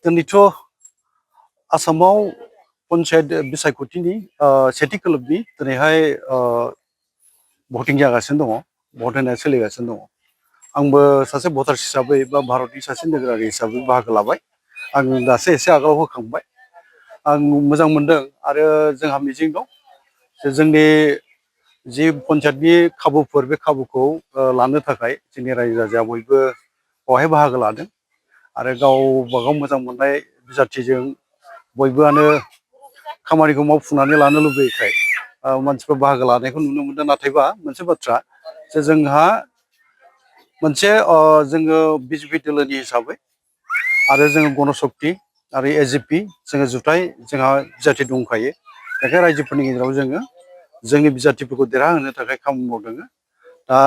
दिनैथ' आसामाव पन्चायत बिसायख'थिनि सेथि खोलोबनि दिनैहाय भटिं जागासिनो दङ, भट होनाया सोलिगासिनो दङ। आंबो सासे भटार्स हिसाबै बा भारतनि सासे नोगोरारि हिसाबै बाहागो लाबाय। आं दासो एसे आगोलाव होखांबाय। आं मोजां मोनदों आरो जोंहा मिजिं दं जे जोंनि जि पन्चायतनि खाबुफोर बे खाबुखौ लानो थाखाय जोंनि रायजो राजाया बयबो बावहाय बाहागो लादों आरो गावबागाव मोजां मोननाय बिजाथिजों बयबोआनो खामानिखौ मावफुंनानै लानो लुबैयोखाय मानसिफोर बाहागो लानायखौ नुनो मोनदों। नाथायबा मोनसे बाथ्रा जे जोंहा मोनसे जोङो बिजेपि दोलोनि हिसाबै आरो जोङो गणशक्ति आरो एजिपि जोङो जुथाइ जोंहा बिजाथि दंखायो। बेखायनो रायजोफोरनि गेजेराव जोङो जोंनि बिजाथिफोरखौ देरहाहोनो थाखाय खामानि मावदों। दा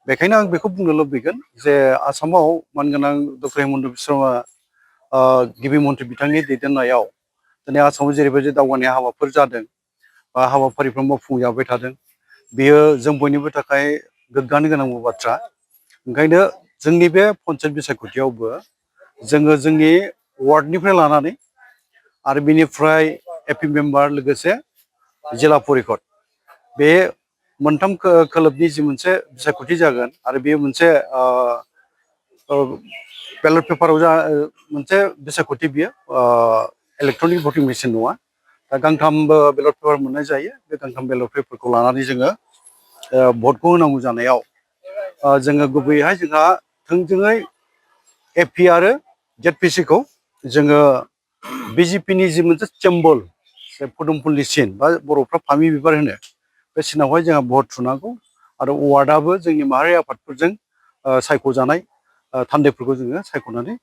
बेखायनो आं बेखौ बुंनो लुबैगोन जे आसामाव मानगोनां डक्टर हिमन्त बिश्व शर्मा गिबि मन्थ्रि बिथांनि दैदेननायाव दिनै आसामाव जेरैबायदि दावगानाय हाबाफोर जादों बा हाबाफारिफोर मावफुंजाबाय थादों, बेयो जों बयनिबो थाखाय गोग्गानो गोनां बाथ्रा। ओंखायनो जोंनि बे पन्चायत बिसायख'थियावबो जोङो जोंनि वार्डनिफ्राय लानानै आरो बिनिफ्राय एपि मेम्बार लोगोसे जिल्ला परिषद बे मोनथाम खोलोबनि जि मोनसे बिसायख'थि जागोन आरो बेयो मोनसे बेलट पेपाराव मोनसे बिसायख'थि बियो इलेक्ट्रनिक भटिं मेसिन नङा। दा गांथाम बेलट पेपार मोननाय जायो। बे गांथाम बेलट पेपारखौ लानानै जोङो भटखौ होनांगौ जानायाव जोङो गुबैयैहाय जोंहा थोंजोङै एपि आरो जेडपिसिखौ जोङो बिजेपिनि जि मोनसे सिम्बल पदुमफुलनि सिन बा बर'फ्रा फामि बिबार होनो, बे सिनावहाय जोंहा भट थुनांगौ आरो वार्डआबो जोंनि माहारि आफादफोरजों सायख'जानाय थान्दैफोरखौ जोङो सायख'नानै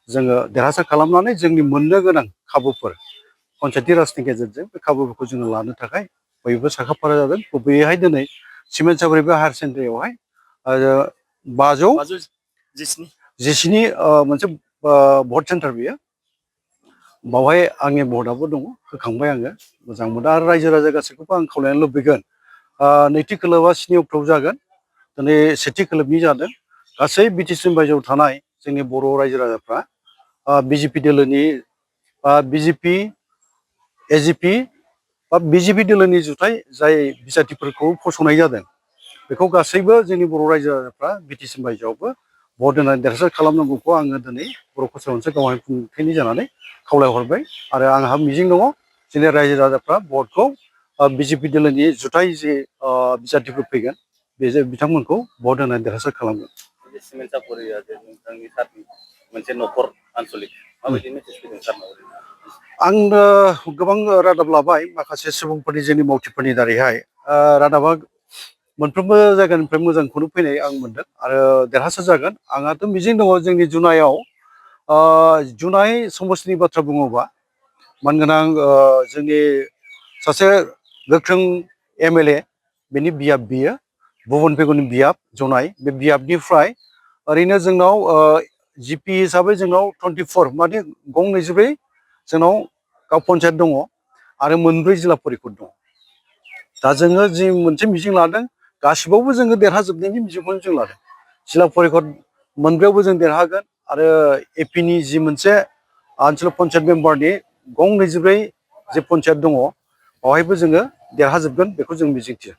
जोङो देरहासार खालामनानै जोंनि मोननो गोनां खाबुफोर पन्चायती राजनि गेजेरजों बे खाबुफोरखौ जोङो लानो थाखाय बयबो साखाफारा जादों। गुबैयैहाय दिनै सिमेन्ट सापरि बे हायार सेकेन्डारियावहाय 517 मोनसे भट सेन्टार बियो। बावहाय आंनि भटआबो दङ, होखांबाय आङो। मोजां मोनदों आरो रायजो राजा गासैखौबो आं खावलायनो लुबैगोन नैथि खोलोबआ 7 अक्ट'आव जागोन। दिनै सेथि खोलोबनि जादों। गासै बिटिसि बायजोआव थानाय जोंनि बर' रायजो राजाफ्रा बिजेपि दोलोनि बा बिजेपि एजिपि बा बिजेपि दोलोनि जुथाइ जाय बिजाथिफोरखौ फसंनाय जादों, बेखौ गासैबो जोंनि बर' रायजो राजाफ्रा बिटिसि बायजोआवबो भट होनानै देरहासार खालामनांगौखौ आङो दिनै बर' कसारि ओनसोल गावहाय खुंथायनि जानानै खावलायहरबाय आरो आंहा मिजिं दङ जोंनि रायजो राजाफ्रा भटखौ बिजेपि दोलोनि जुथाइ जे बिजाथिफोर फैगोन बे बिथांमोनखौ भट होनानै देरहासार खालामगोन। सिमेन्ट सापरिया नोंथांनि सारनि मोनसे न'खर आन्सलिक माबायदि मेसेज फैदों सारनाव? आंनो गोबां रादाब लाबाय माखासे सुबुंफोरनि जोंनि मावथिफोरनि दारैहाय। रादाबा मोनफ्रोमबो जायगानिफ्राय मोजांखौनो फैनाय आं मोनदों आरो देरहासार जागोन। आंहाथ' मिजिं दङ जोंनि जुनायाव जुनाय समस्तिनि बाथ्रा बुङोबा मानगोनां जोंनि सासे गोख्रों एमएलए बेनि बियाब बियो भुबन पेगुनि बियाब जनाय। बे बियाबनिफ्राय ओरैनो जोंनाव जिपि हिसाबै जोंनाव 24 माने गं 24 जोंनाव गाव पन्चायत दङ आरो 4 जिल्ला परिषद दङ। दा जोङो जि मोनसे मिजिं लादों गासिबावबो जोङो देरहाजोबनायनि मिजिंखौनो जों लादों। जिल्ला परिषद 4आवबो जों देरहागोन आरो एपिनि जि मोनसे आनसलिक पन्चायत मेम्बारनि गं 24 जे पन्चायत दङ, बेवहायबो जोङो देरहाजोबगोन बेखौ जों मिजिंथियो।